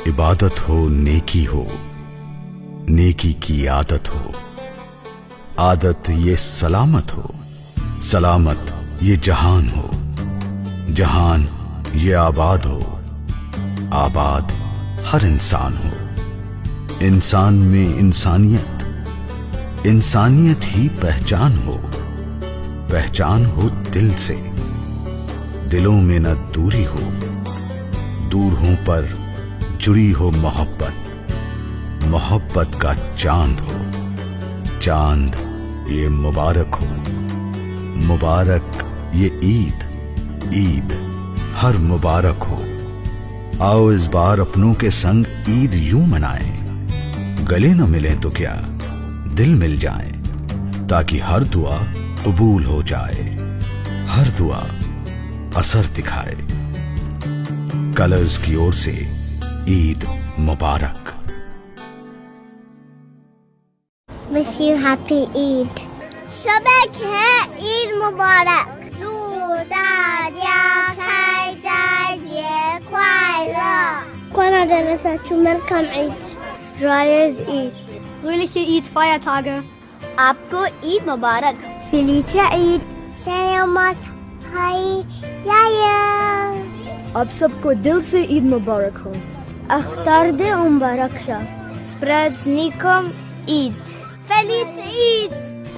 इबादत हो, नेकी की आदत हो, आदत ये सलामत हो, सलामत ये जहान हो, जहान ये आबाद हो, आबाद हर इंसान हो, इंसान में इंसानियत, इंसानियत ही पहचान हो, पहचान हो दिल से, दिलों में न दूरी हो, दूर हों पर जुड़ी हो मोहब्बत, मोहब्बत का चांद हो, चांद ये मुबारक हो, मुबारक ये ईद, ईद हर मुबारक हो। आओ इस बार अपनों के संग ईद यूं मनाएं, गले न मिलें तो क्या दिल मिल जाएं, ताकि हर दुआ कबूल हो जाए, हर दुआ असर दिखाए। कलर्स की ओर से ईद मुबारक। Wish you happy Eid. शबक है Eid मुबारक，祝大家开斋节快乐。Buona Denisa, welcome Eid. Joyous Eid. Fröhliche Eid-Feiertage. आपको ईद मुबारक। Felicia Eid. Selamat Hari Raya. आप सबको दिल से ईद मुबारक हो। अख्तर दे मुबारक शा। Spreads Nikom Eid. Feliz Eid.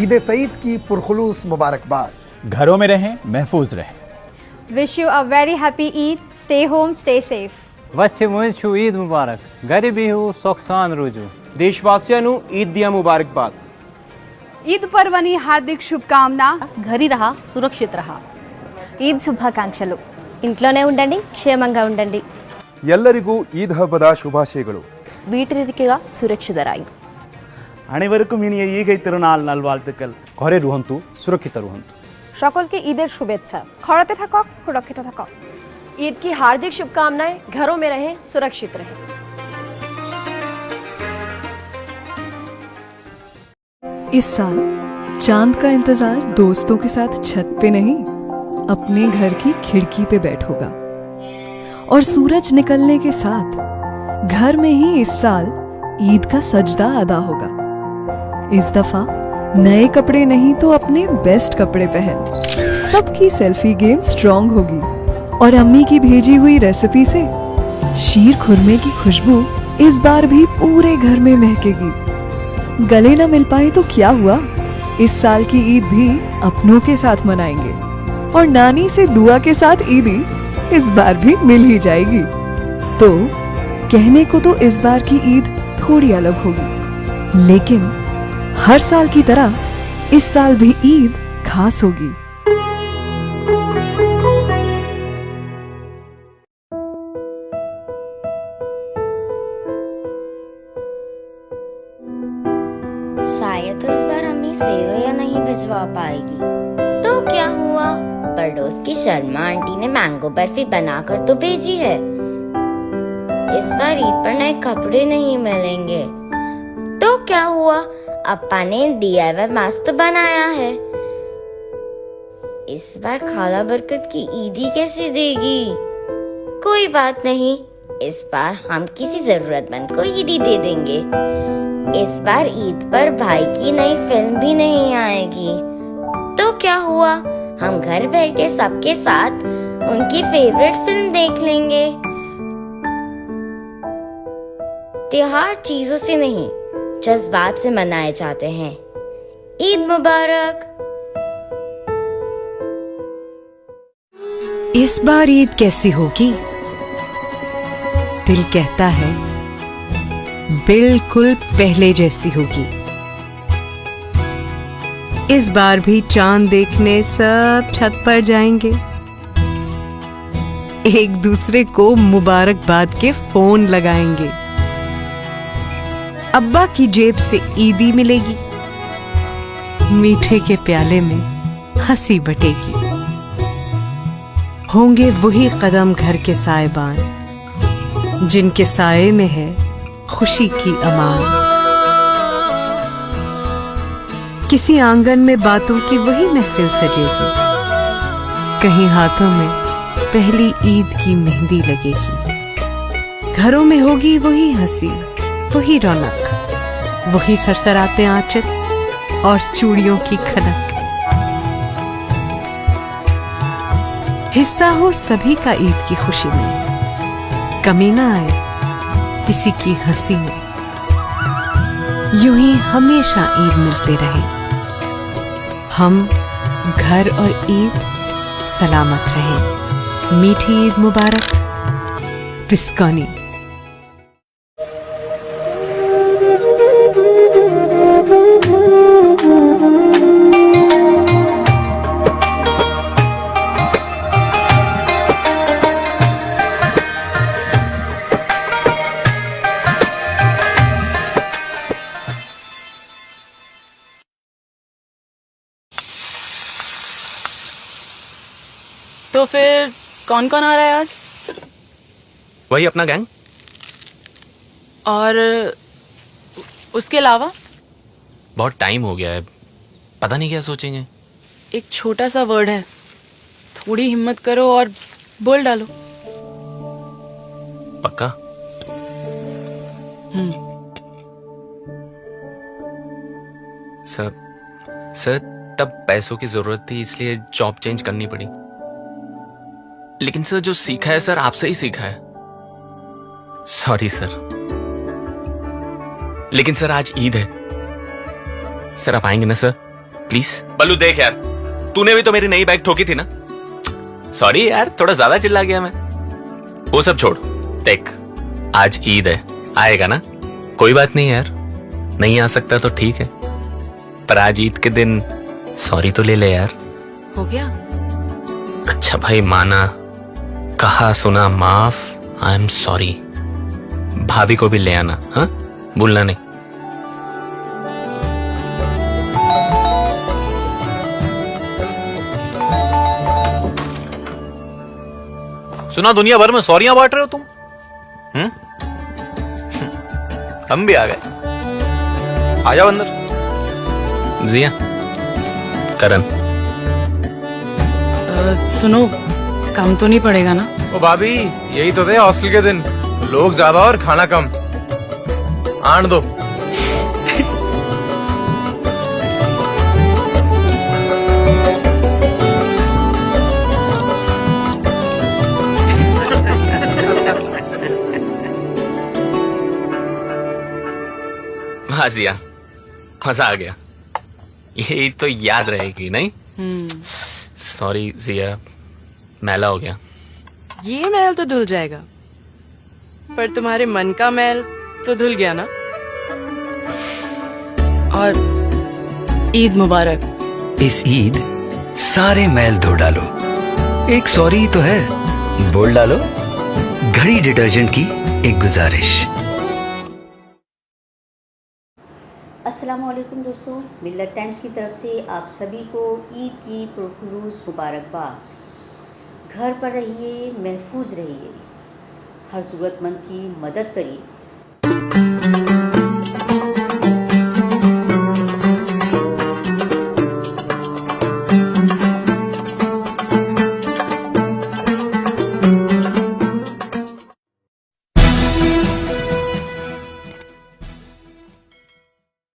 Eid Saeed की पुरखुलूस मुबारकबाद। घरों में रहें, महफूज रहें। Wish you a very happy Eid. Stay home, stay safe. वच्छे मुझे ईद मुबारक। गरीबी हो सोखसान रोजू। देशवासियों ईद दिया मुबारकबाद। ईद पर्वनी हार्दिक शुभकामना। घरी रहा, सुरक्षित रहा। ఈద్ శుభాకాంక్షలు. ఇంట్లోనే ఉండండి, క్షేమంగా ఉండండి. ಎಲ್ಲರಿಗೂ ಈದ್ ಹಬ್ಬದ ಶುಭಾಶಯಗಳು. வீட்டிற்கா சுரட்சிதராய். அனைவருக்கும் இனிய ஈகை திருநாள் நல்வாழ்த்துக்கள். ঘরে রুহন্তু, সুরক্ষিত রুহন্তু। সকলকে ঈদের শুভেচ্ছা। ঘরতে থাকক, সুরক্ষিত থাকক। ईद की हार्दिक शुभकामनाएं। घरों में रहें, सुरक्षित रहें। इस साल चांद का इंतजार दोस्तों के साथ छत पे नहीं, अपने घर की खिड़की पे बैठोगा। और सूरज निकलने के साथ घर में ही इस साल ईद का सजदा अदा होगा। इस दफा नए कपड़े नहीं तो अपने बेस्ट कपड़े पहन। सबकी सेल्फी गेम स्ट्रॉन्ग होगी और अम्मी की भेजी हुई रेसिपी से शीर खुरमे की खुशबू इस बार भी पूरे घर में महकेगी। गले न मिल पाए तो क्या हुआ, इस साल की ईद भी अपनों के साथ मनाएंगे और नानी से दुआ के साथ ईदी इस बार भी मिल ही जाएगी। तो कहने को तो इस बार की ईद थोड़ी अलग होगी, लेकिन हर साल की तरह इस साल भी ईद खास होगी। शायद तो इस बार अम्मी सेवइयां नहीं भिजवा पाएगी। तो क्या हुआ, पड़ोस की शर्मा आंटी ने मैंगो बर्फी बनाकर तो भेजी है। इस बार ईद पर नए कपड़े नहीं मिलेंगे। तो क्या हुआ, अप्पा ने DIY मास्क तो बनाया है। इस बार खाला बरकत की ईदी कैसे देगी? कोई बात नहीं, इस बार हम किसी जरूरतमंद को ईदी दे देंगे। इस बार ईद पर भाई की नई फिल्म भी नहीं आएगी। तो क्या हुआ, हम घर बैठे सबके साथ उनकी फेवरेट फिल्म देख लेंगे। त्योहार चीजों से नहीं, जज्बात से मनाए जाते हैं। ईद मुबारक। इस बार ईद कैसी होगी? दिल कहता है बिल्कुल पहले जैसी होगी। इस बार भी चांद देखने सब छत पर जाएंगे। एक दूसरे को मुबारकबाद के फोन लगाएंगे। अब्बा की जेब से ईदी मिलेगी, मीठे के प्याले में हंसी बटेगी। होंगे वही कदम घर के साएबान, जिनके साए में है खुशी की अमान। किसी आंगन में बातों की वही महफिल सजेगी, कहीं हाथों में पहली ईद की मेहंदी लगेगी। घरों में होगी वही हंसी, वही रौनक, वही सरसराते आंचल और चूड़ियों की खनक। हिस्सा हो सभी का ईद की खुशी में, कमी ना आए किसी की हंसी में। यूं ही हमेशा ईद मिलते रहे, हम घर और ईद सलामत रहे। मीठी ईद मुबारक। बिस्कॉनी। तो फिर कौन कौन आ रहा है आज? वही अपना गैंग। और उसके अलावा? बहुत टाइम हो गया है, पता नहीं क्या सोचेंगे। एक छोटा सा वर्ड है, थोड़ी हिम्मत करो और बोल डालो। पक्का? सर तब पैसों की जरूरत थी, इसलिए जॉब चेंज करनी पड़ी। लेकिन सर जो सीखा है सर आपसे ही सीखा है। Sorry sir. लेकिन सर आज ईद है सर, आप आएंगे ना सर प्लीज? बल्लू देख यार, तूने भी तो मेरी नई बाइक ठोकी थी ना। सॉरी यार, थोड़ा ज्यादा चिल्ला गया मैं। वो सब छोड़, देख आज ईद है, आएगा ना? कोई बात नहीं यार, नहीं आ सकता तो ठीक है, पर आज ईद के दिन सॉरी तो ले ले यार। हो गया? अच्छा भाई माना, कहा सुना माफ। I am sorry. भाभी को भी ले आना, हाँ भूलना नहीं। सुना दुनिया भर में सॉरियां बांट रहे हो तुम? हम भी आ गए, आ जाओ अंदर। जिया, करण। सुनो, काम तो नहीं पड़ेगा ना? ओ भाभी, यही तो थे हॉस्टल के दिन, लोग ज्यादा और खाना कम। आन दो। हाँ जिया, मजा आ गया। यही तो याद रहेगी नहीं? सॉरी जिया, मैला हो गया। ये मैल तो धुल जाएगा, पर तुम्हारे मन का मैल तो धुल गया ना। और ईद मुबारक। इस ईद सारे मैल धो डालो, एक सॉरी तो है, बोल डालो। घड़ी डिटर्जेंट की एक गुजारिश। अस्सलामुअलैकुम दोस्तों, मिल्लत टाइम्स की तरफ से आप सभी को ईद की पुरखुलूस मुबारकबाद। घर पर रहिए, महफूज रहिए, हर ज़रूरतमंद की मदद करिए